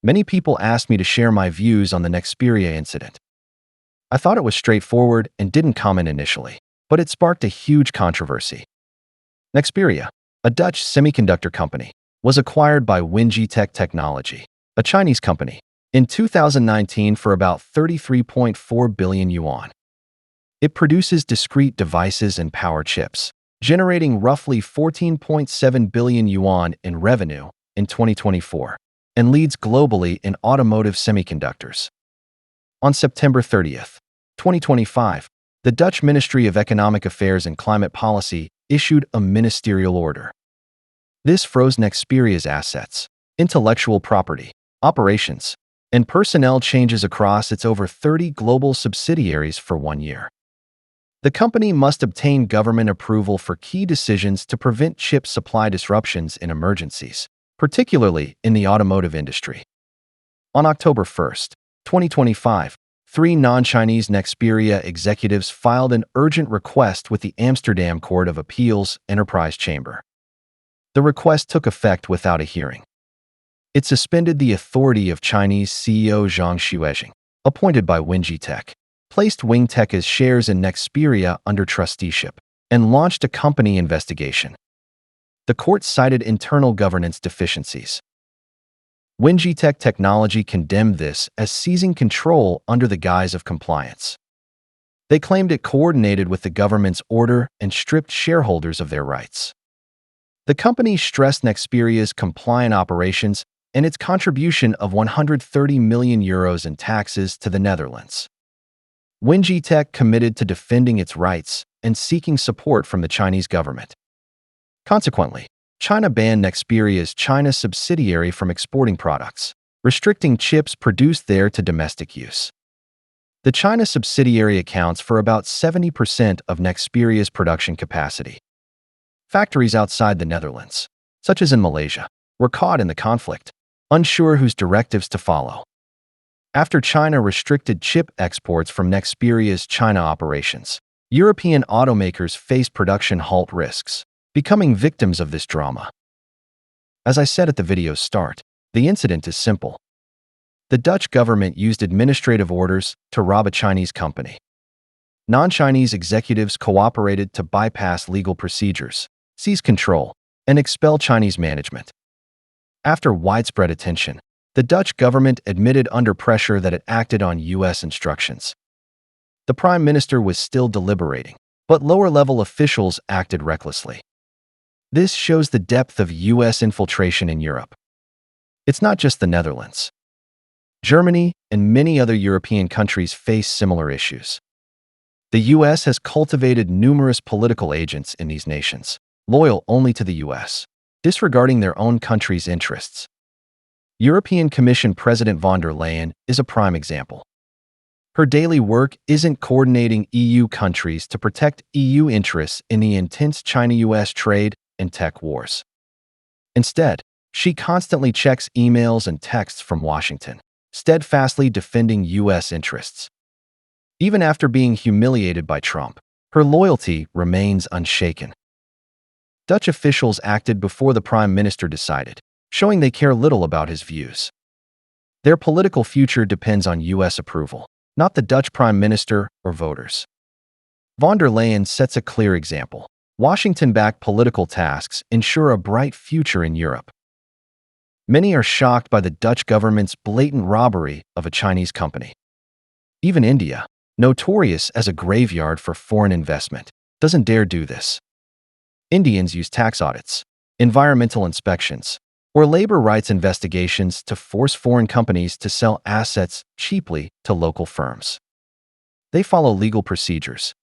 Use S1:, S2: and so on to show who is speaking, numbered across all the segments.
S1: Many people asked me to share my views on the Nexperia incident. I thought it was straightforward and didn't comment initially, but it sparked a huge controversy. Nexperia, a Dutch semiconductor company, was acquired by Tech Technology, a Chinese company, in 2019 for about 33.4 billion yuan. It produces discrete devices and power chips, generating roughly 14.7 billion yuan in revenue in 2024, and leads globally in automotive semiconductors. On September 30th, 2025, the Dutch Ministry of Economic Affairs and Climate Policy issued a ministerial order. This froze Nexperia's assets, intellectual property, operations, and personnel changes across its over 30 global subsidiaries for 1 year. The company must obtain government approval for key decisions to prevent chip supply disruptions in emergencies, particularly in the automotive industry. On October 1st, 2025, 3 non-Chinese Nexperia executives filed an urgent request with the Amsterdam Court of Appeals Enterprise Chamber. The request took effect without a hearing. It suspended the authority of Chinese CEO Zhang Xuejing, appointed by Tech, placed Tech's shares in Nexperia under trusteeship, and launched a company investigation. The court cited internal governance deficiencies. Tech Technology condemned this as seizing control under the guise of compliance. They claimed it coordinated with the government's order and stripped shareholders of their rights. The company stressed Nexperia's compliant operations and its contribution of 130 million euros in taxes to the Netherlands. Tech committed to defending its rights and seeking support from the Chinese government. Consequently, China banned Nexperia's China subsidiary from exporting products, restricting chips produced there to domestic use. The China subsidiary accounts for about 70% of Nexperia's production capacity. Factories outside the Netherlands, such as in Malaysia, were caught in the conflict, unsure whose directives to follow. After China restricted chip exports from Nexperia's China operations, European automakers faced production halt risks, becoming victims of this drama. As I said at the video's start, the incident is simple. The Dutch government used administrative orders to rob a Chinese company. Non-Chinese executives cooperated to bypass legal procedures, seize control, and expel Chinese management. After widespread attention, the Dutch government admitted under pressure that it acted on U.S. instructions. The Prime Minister was still deliberating, but lower-level officials acted recklessly. This shows the depth of U.S. infiltration in Europe. It's not just the Netherlands. Germany and many other European countries face similar issues. The U.S. has cultivated numerous political agents in these nations, loyal only to the U.S., disregarding their own country's interests. European Commission President von der Leyen is a prime example. Her daily work isn't coordinating EU countries to protect EU interests in the intense China-US trade and tech wars. Instead, she constantly checks emails and texts from Washington, steadfastly defending U.S. interests. Even after being humiliated by Trump, her loyalty remains unshaken. Dutch officials acted before the Prime Minister decided, showing they care little about his views. Their political future depends on U.S. approval, not the Dutch Prime Minister or voters. Von der Leyen sets a clear example. Washington-backed political tasks ensure a bright future in Europe. Many are shocked by the Dutch government's blatant robbery of a Chinese company. Even India, notorious as a graveyard for foreign investment, doesn't dare do this. Indians use tax audits, environmental inspections, or labor rights investigations to force foreign companies to sell assets cheaply to local firms. They follow legal procedures.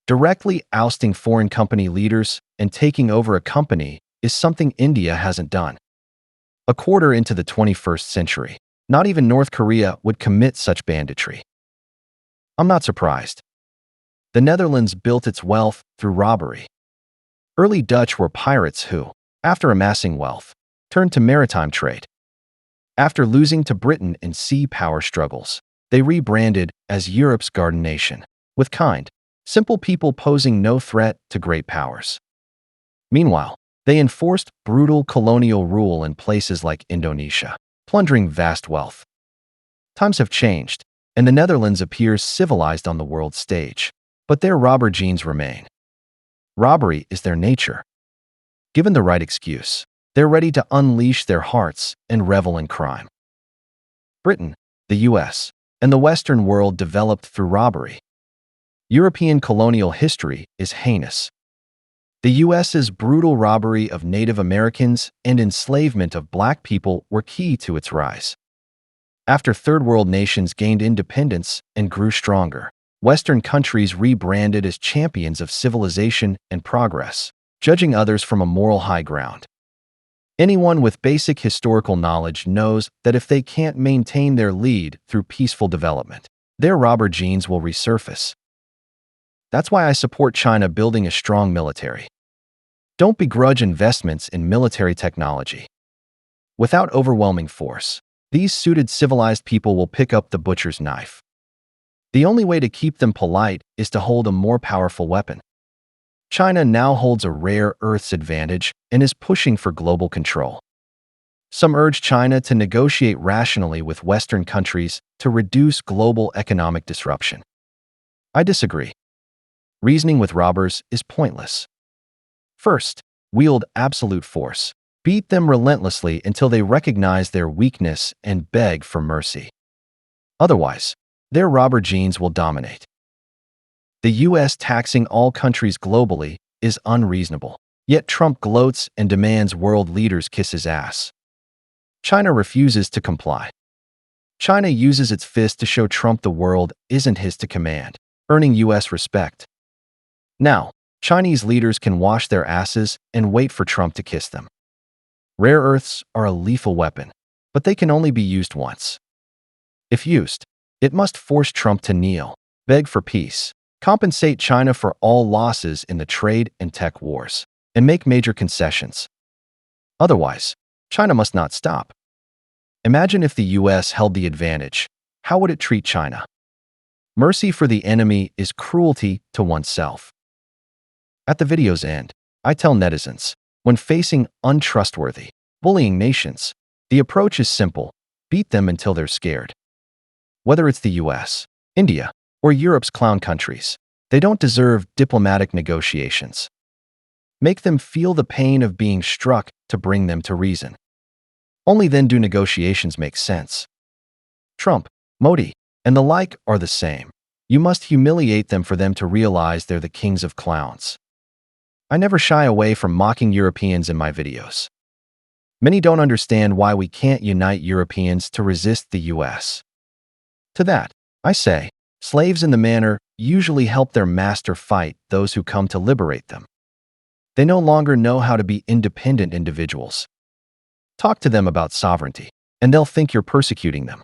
S1: Directly ousting foreign company leaders and taking over a company is something India hasn't done. A quarter into the 21st century, not even North Korea would commit such banditry. I'm not surprised. The Netherlands built its wealth through robbery. Early Dutch were pirates who, after amassing wealth, turned to maritime trade. After losing to Britain in sea power struggles, they rebranded as Europe's garden nation, with kind, simple people posing no threat to great powers. Meanwhile, they enforced brutal colonial rule in places like Indonesia, plundering vast wealth. Times have changed, and the Netherlands appears civilized on the world stage. But their robber genes remain. Robbery is their nature. Given the right excuse, they're ready to unleash their hearts and revel in crime. Britain, the US, and the Western world developed through robbery. European colonial history is heinous. The US's brutal robbery of Native Americans and enslavement of Black people were key to its rise. After Third World nations gained independence and grew stronger, Western countries rebranded as champions of civilization and progress, judging others from a moral high ground. Anyone with basic historical knowledge knows that if they can't maintain their lead through peaceful development, their robber genes will resurface. That's why I support China building a strong military. Don't begrudge investments in military technology. Without overwhelming force, these suited civilized people will pick up the butcher's knife. The only way to keep them polite is to hold a more powerful weapon. China now holds a rare earth's advantage and is pushing for global control. Some urge China to negotiate rationally with Western countries to reduce global economic disruption. I disagree. Reasoning with robbers is pointless. First, wield absolute force. Beat them relentlessly until they recognize their weakness and beg for mercy. Otherwise, their robber genes will dominate. The US taxing all countries globally is unreasonable, yet Trump gloats and demands world leaders kiss his ass. China refuses to comply. China uses its fist to show Trump the world isn't his to command, earning US respect. Now, Chinese leaders can wash their asses and wait for Trump to kiss them. Rare earths are a lethal weapon, but they can only be used once. If used, it must force Trump to kneel, beg for peace, compensate China for all losses in the trade and tech wars, and make major concessions. Otherwise, China must not stop. Imagine if the US held the advantage. How would it treat China? Mercy for the enemy is cruelty to oneself. At the video's end, I tell netizens, when facing untrustworthy, bullying nations, the approach is simple: beat them until they're scared. Whether it's the US, India, or Europe's clown countries, they don't deserve diplomatic negotiations. Make them feel the pain of being struck to bring them to reason. Only then do negotiations make sense. Trump, Modi, and the like are the same. You must humiliate them for them to realize they're the kings of clowns. I never shy away from mocking Europeans in my videos. Many don't understand why we can't unite Europeans to resist the US. To that, I say, slaves in the manner usually help their master fight those who come to liberate them. They no longer know how to be independent individuals. Talk to them about sovereignty, and they'll think you're persecuting them.